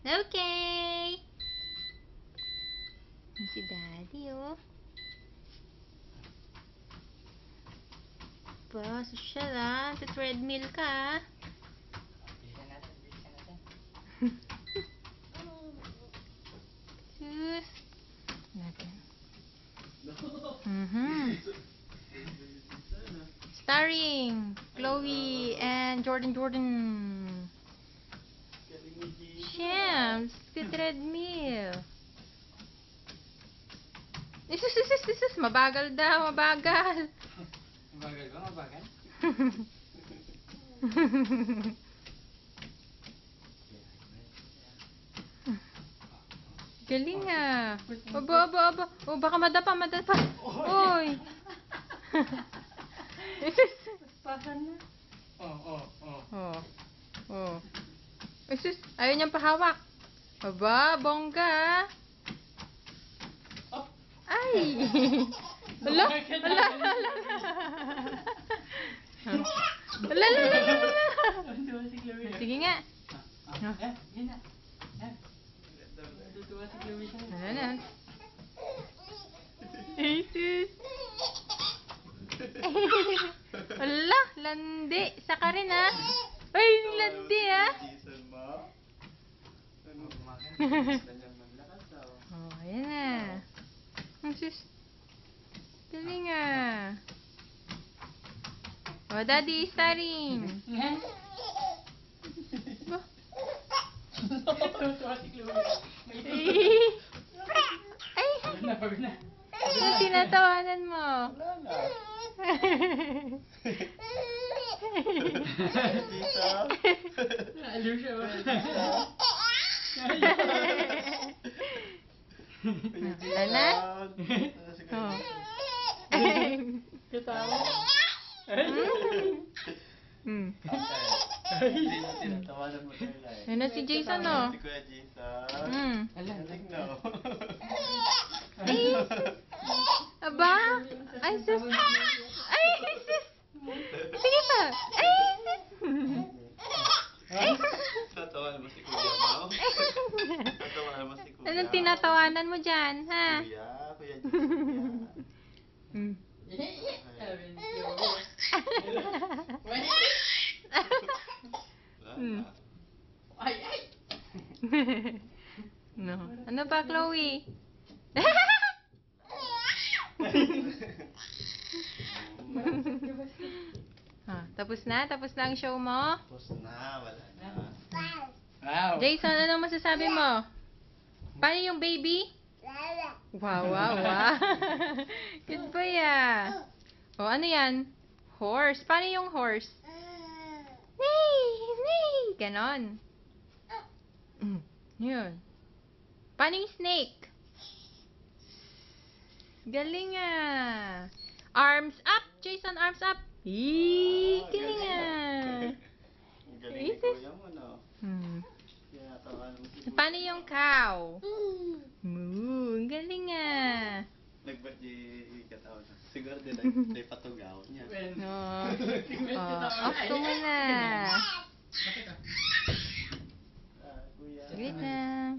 Okay. Si Daddy, oh. Pa, social ah. Sa treadmill ka ah. Bilisan natin, bilisan natin. Sus. Natin. Starring Chloe and Jordan. Shams, sa treadmill. Isus. Mabagal daw, mabagal. Mabagal ba? Mabagal? Galing ah. Aba. Oh, baka madapa. Uy. Pasan na. Oh. Oh. Isus, ayaw niyang pahawak. Aba, bongga. Oh. Ay. Ala. Sige nga. Yun na. Tutuwa si Chloe siya. Ano na? Jesus. Ala, landi. Saka rin ah. Ay, landi ah. Oh, ayan na. Ang sus. Galing ah. Oh, Daddy is starring. Tutuwa si Chloe. Ay, Pagod na. ano tinatawanan mo? Aliw siya ba? Wala na? Oh. Katawa. Tinatawanan mo tayo lang. Ano si Jason oh? Si Kuya Jason. Galing no. Ay, aba? Ay, sus. Ay, sus. Sige pa. Ay, sus. Tatawanan mo si Kuya Mau. Tatawanan mo si Kuya. Anong tinatawanan mo dyan, ha? Kuya Jason. Sabi ni Chloe. Ay! No. Ano ba, Chloe? Tapos na? Tapos na ang show mo? Tapos na, wala na. Wow! Jason, ano masasabi mo? Paano yung baby? Wow. Good boy ah. O, ano yan? Horse. Paano yung horse? Neigh! Ganon. Yun. Paano yung snake? Galing ah. Arms up! Jason, arms up! Galing ah. Galing ni Kuya mo, no? Tinatawanan mo si Kuya. Paano yung cow? Moo, ang galing ah. Nag-birthday kataon. Siguro din ay patugaw niya. Off ko muna. Bakit ah? Kuya. Wait na.